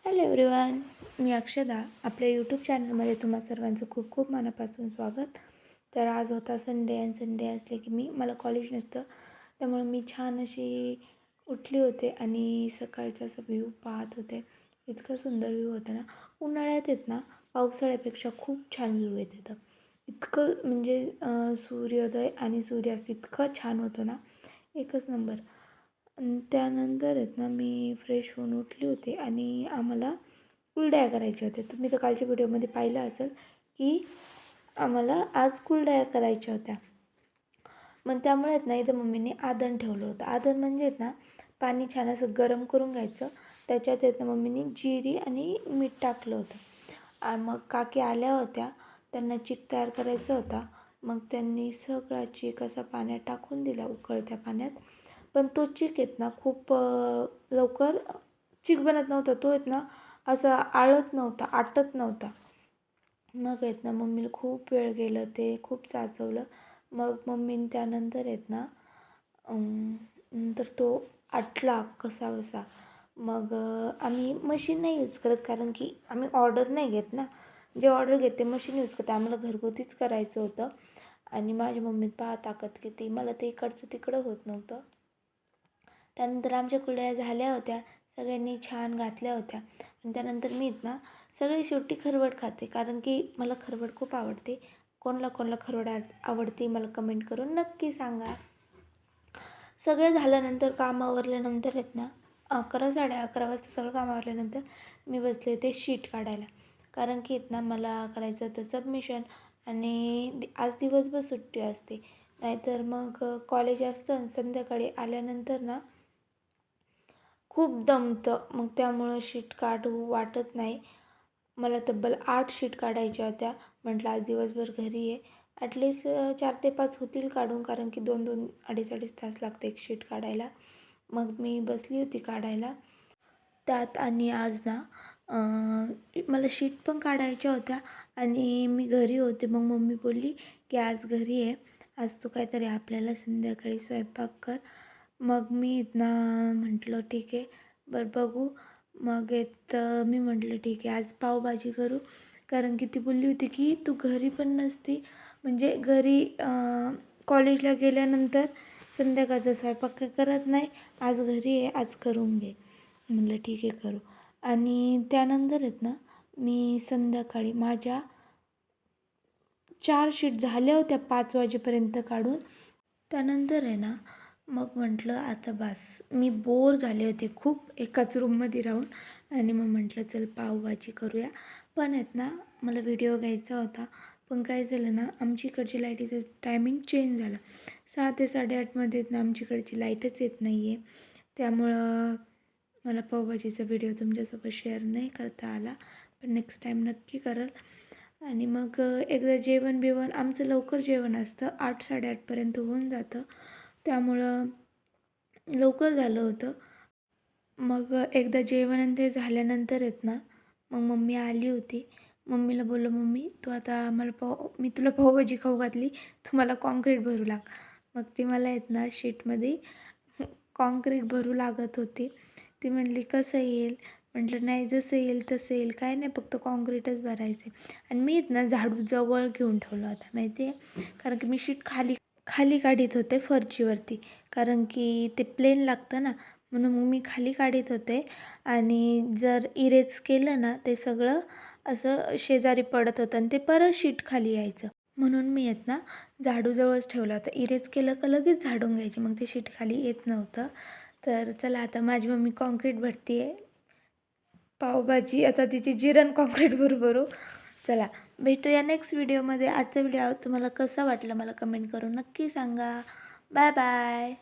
Hello everyone, मी अक्षदा. आपल्या YouTube चॅनलमध्ये तुम्हा सर्वांचं खूप खूप मनापासून स्वागत. तर आज होता संडे आणि संडे असले की मला कॉलेज नसतं, त्यामुळे मी छान अशी उठली होते आणि सकाळचा असा व्ह्यू पाहत होते. इतका सुंदर व्ह्यू होता ना. उन्हाळ्यात येत ना पावसाळ्यापेक्षा खूप छान व्ह्यू येत होतं. इतकं म्हणजे सूर्योदय आणि सूर्यास्त इतकं छान होतं ना, एकच नंबर. आणि त्यानंतर आहेत ना मी फ्रेश होऊन उठली होती आणि आम्हाला कुरडया करायच्या होत्या. तुम्ही तर कालच्या व्हिडिओमध्ये पाहिलं असेल की आम्हाला आज कुरडया करायच्या होत्या. मग त्यामुळे आहेत ना इथं मम्मीने आधण ठेवलं होतं. आधण म्हणजे आहेत ना पाणी छान असं गरम करून घ्यायचं. त्याच्यात आहेत ना मम्मीने जिरी आणि मीठ टाकलं होतं. आणि मग काकी आल्या होत्या, त्यांना चिक तयार करायचा होता. मग त्यांनी सगळा चिक असा पाण्यात टाकून दिला, उकळत्या पाण्यात. पण तो चिक आहेत ना खूप लवकर चिक बनत नव्हता. तो आहेत ना असा आळत नव्हता, आटत नव्हता. मग आहेत ना मम्मीला खूप वेळ गेलं, ते खूप चाचवलं. मग मम्मीने त्यानंतर आहेत ना नंतर तो आटला कसाबसा. मग आम्ही मशीन नाही यूज करत, कारण की आम्ही ऑर्डर नाही घेत ना. जे ऑर्डर घेते मशीन यूज करते. आम्हाला घरगुतीच करायचं होतं. आणि माझ्या मम्मीत पहा ताकद किती, मला ते इकडचं तिकडं होत नव्हतं. त्यानंतर आमच्या कुरडया झाल्या होत्या, सगळ्यांनी छान घातल्या होत्या. आणि त्यानंतर मी ना सगळी शेवटी खरवड खाते, कारण की मला खरवड खूप आवडते. कोणाला कोणाला खरवड आवडते मला कमेंट करून नक्की सांगा. सगळं झाल्यानंतर काम आवरल्यानंतर आहेत ना 11 11:30 वाजता सगळं काम आवरल्यानंतर मी बसले होते शीट काढायला, कारण की ना मला करायचं होतं सबमिशन. आणि आज दिवसभर सुट्टी असते, नाहीतर मग कॉलेज असतं. संध्याकाळी आल्यानंतर ना खूप दमतं, मग त्यामुळं शीट काढू वाटत नाही. मला तब्बल 8 शीट काढायच्या होत्या. म्हटलं आज दिवसभर घरी आहे, ॲटलिस्ट 4 ते 5 होतील काढून, कारण की 2-2 अडीच तास लागते एक शीट काढायला. मग मी बसली होती काढायला त्यात. आणि आज ना मला शीट पण काढायच्या होत्या आणि मी घरी होते. मग मम्मी बोलली की आज घरी आहे, आज तू काहीतरी आपल्याला संध्याकाळी स्वयंपाक कर. मग मी म्हटलं ठीक आहे, बरं बघू. मग मी म्हटलं ठीक आहे, आज पावभाजी करू, कारण की ती बोलली होती की तू घरी पण नसती, म्हणजे घरी कॉलेजला गेल्यानंतर संध्याकाळचा स्वयंपाक काही करत नाही, आज घरी आहे, आज करून घे. म्हटलं ठीक आहे करू. आणि त्यानंतर मी संध्याकाळी माझ्या 4 शीट झाल्या होत्या 5 वाजेपर्यंत काढून. त्यानंतर मग म्हटलं आता बास, मी बोर झाले होते खूप एकाच रूममध्ये राहून. आणि मग म्हटलं चल पावभाजी करूया. पण मला व्हिडिओ घ्यायचा होता, पण काय झालं ना आमच्या इकडची लाईटीचं टायमिंग चेंज झाला. 6 ते 8:30मध्ये आमच्या इकडची लाईटच येत नाही आहे. त्यामुळं मला पावभाजीचा व्हिडिओ तुमच्यासोबत शेअर नाही करता आला, पण नेक्स्ट टाईम नक्की करेल. आणि मग एकदा जेवण बिवण आमचं लवकर जेवण असतं, 8 8:30पर्यंत होऊन जातं, त्यामुळं लवकर झालं होतं. मग एकदा जेवण आणि ते झाल्यानंतर मग मम्मी आली होती. मम्मीला बोललो, मम्मी तू आता मला मी तुला पावभाजी खाऊ घातली, तू मला कॉन्क्रीट भरू लाग. मग ती मला शीटमध्ये कॉन्क्रीट भरू लागत होती. ती म्हणली कसं येईल? म्हटलं नाही, जसं येईल तसं येईल, काय नाही, फक्त कॉन्क्रीटच भरायचं आहे. आणि मी झाडू जवळ घेऊन ठेवला होता माहिती आहे, कारण की मी शीट खाली काढीत होते फरशीवरती, कारण की ते प्लेन लागतं ना, म्हणून मग मी खाली काढीत होते. आणि जर इरेज केलं ना ते सगळं असं शेजारी पडत होतं आणि ते परत शीट खाली यायचं, म्हणून मी झाडू जवळच ठेवला होता. इरेज केलं का लगेच झाडून घ्यायची, मग ते शीट खाली येत नव्हतं. तर चला आता माझी मम्मी कॉन्क्रीट भरती आहे पावभाजी, आता तिची जिरण कॉन्क्रीट भरू. चला भेटूया नेक्स्ट व्हिडिओमध्ये. आजचा व्हिडिओ तुम्हाला कसा वाटला मला कमेंट करून नक्की सांगा. Bye bye.